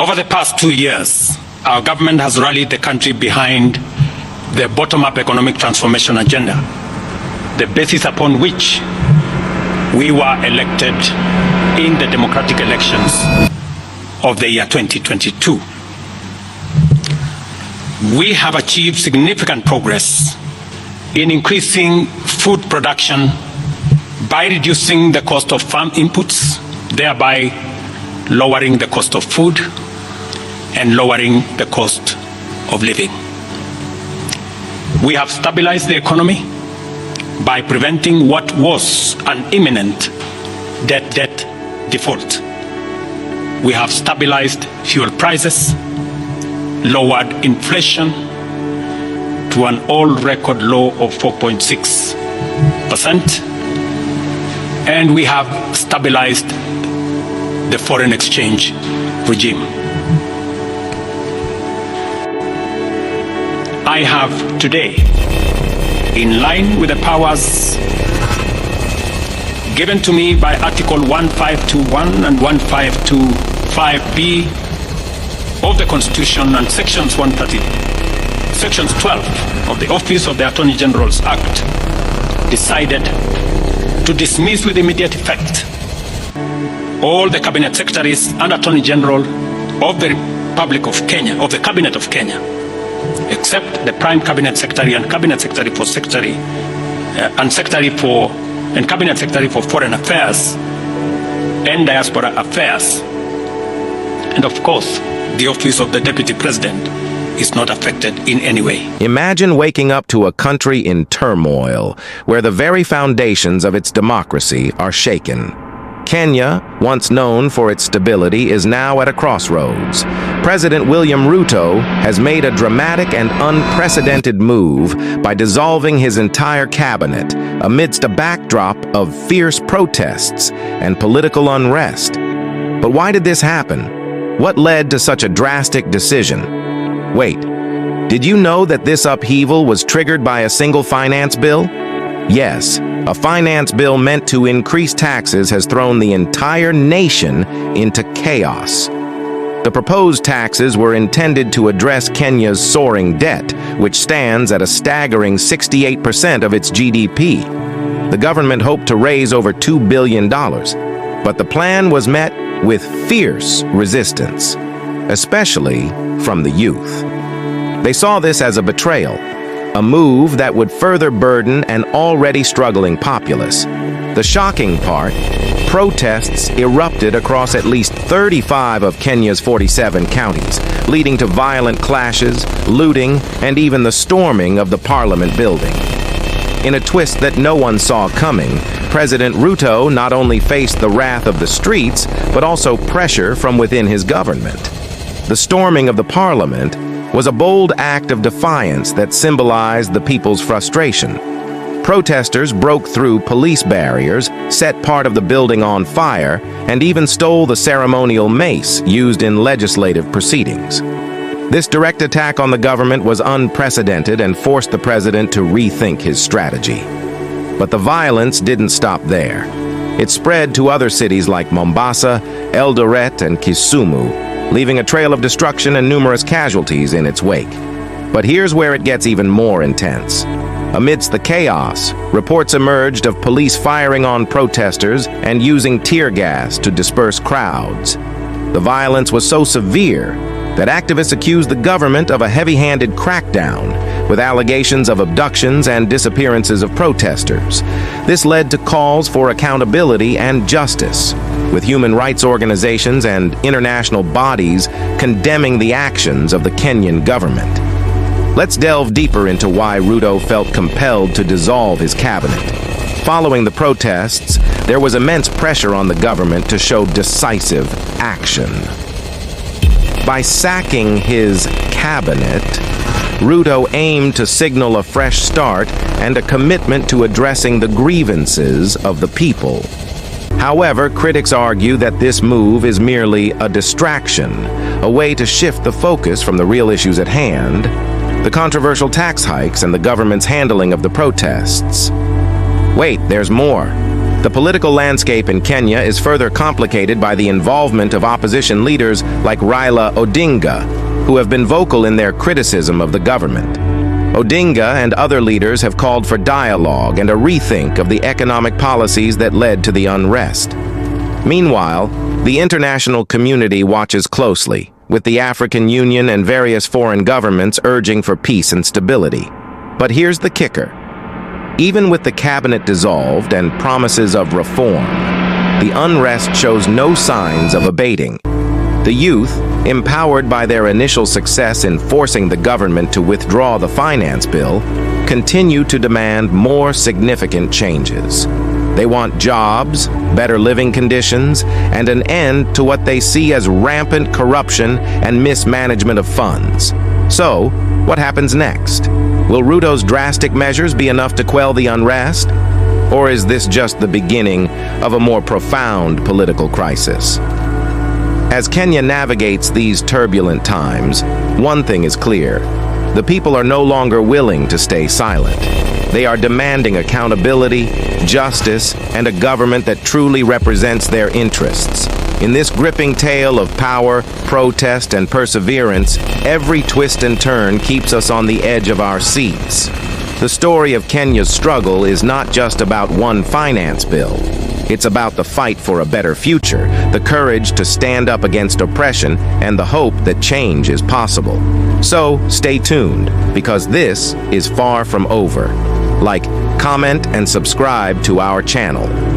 Over the past 2 years, our government has rallied the country behind the bottom-up economic transformation agenda, the basis upon which we were elected in the democratic elections of the year 2022. We have achieved significant progress in increasing food production by reducing the cost of farm inputs, thereby lowering the cost of food and lowering the cost of living. We have stabilized the economy by preventing what was an imminent debt default. We have stabilized fuel prices, lowered inflation to an all-record low of 4.6%, and we have stabilized the foreign exchange regime. I have today, in line with the powers given to me by Article 1521 and 1525B of the Constitution and Sections 12 of the Office of the Attorney General's Act, decided to dismiss with immediate effect all the Cabinet Secretaries and Attorney General of the Republic of Kenya, of the Cabinet of Kenya, except the Prime Cabinet Secretary and Cabinet Secretary for and Cabinet Secretary for Foreign Affairs and Diaspora Affairs. And of course, the Office of the Deputy President is not affected in any way. Imagine waking up to a country in turmoil, where the very foundations of its democracy are shaken. Kenya, once known for its stability, is now at a crossroads. President William Ruto has made a dramatic and unprecedented move by dissolving his entire cabinet amidst a backdrop of fierce protests and political unrest. But why did this happen? What led to such a drastic decision? Wait, did you know that this upheaval was triggered by a single finance bill? Yes, a finance bill meant to increase taxes has thrown the entire nation into chaos. The proposed taxes were intended to address Kenya's soaring debt, which stands at a staggering 68% of its GDP. The government hoped to raise over $2 billion, but the plan was met with fierce resistance, especially from the youth. They saw this as a betrayal, a move that would further burden an already struggling populace. The shocking part, protests erupted across at least 35 of Kenya's 47 counties, leading to violent clashes, looting, and even the storming of the parliament building. In a twist that no one saw coming, President Ruto not only faced the wrath of the streets, but also pressure from within his government. The storming of the parliament was a bold act of defiance that symbolized the people's frustration. Protesters broke through police barriers, set part of the building on fire, and even stole the ceremonial mace used in legislative proceedings. This direct attack on the government was unprecedented and forced the president to rethink his strategy. But the violence didn't stop there. It spread to other cities like Mombasa, Eldoret, and Kisumu, leaving a trail of destruction and numerous casualties in its wake. But here's where it gets even more intense. Amidst the chaos, reports emerged of police firing on protesters and using tear gas to disperse crowds. The violence was so severe that activists accused the government of a heavy-handed crackdown, with allegations of abductions and disappearances of protesters. This led to calls for accountability and justice, with human rights organizations and international bodies condemning the actions of the Kenyan government. Let's delve deeper into why Ruto felt compelled to dissolve his cabinet. Following the protests, there was immense pressure on the government to show decisive action. By sacking his cabinet, Ruto aimed to signal a fresh start and a commitment to addressing the grievances of the people. However, critics argue that this move is merely a distraction, a way to shift the focus from the real issues at hand, the controversial tax hikes and the government's handling of the protests. Wait, there's more. The political landscape in Kenya is further complicated by the involvement of opposition leaders like Raila Odinga, who have been vocal in their criticism of the government. Odinga and other leaders have called for dialogue and a rethink of the economic policies that led to the unrest. Meanwhile, the international community watches closely, with the African Union and various foreign governments urging for peace and stability. But here's the kicker. Even with the cabinet dissolved and promises of reform, the unrest shows no signs of abating. The youth, empowered by their initial success in forcing the government to withdraw the finance bill, continue to demand more significant changes. They want jobs, better living conditions, and an end to what they see as rampant corruption and mismanagement of funds. So, what happens next? Will Ruto's drastic measures be enough to quell the unrest? Or is this just the beginning of a more profound political crisis? As Kenya navigates these turbulent times, one thing is clear. The people are no longer willing to stay silent. They are demanding accountability, justice, and a government that truly represents their interests. In this gripping tale of power, protest, and perseverance, every twist and turn keeps us on the edge of our seats. The story of Kenya's struggle is not just about one finance bill. It's about the fight for a better future, the courage to stand up against oppression, and the hope that change is possible. So, stay tuned, because this is far from over. Like, comment, and subscribe to our channel.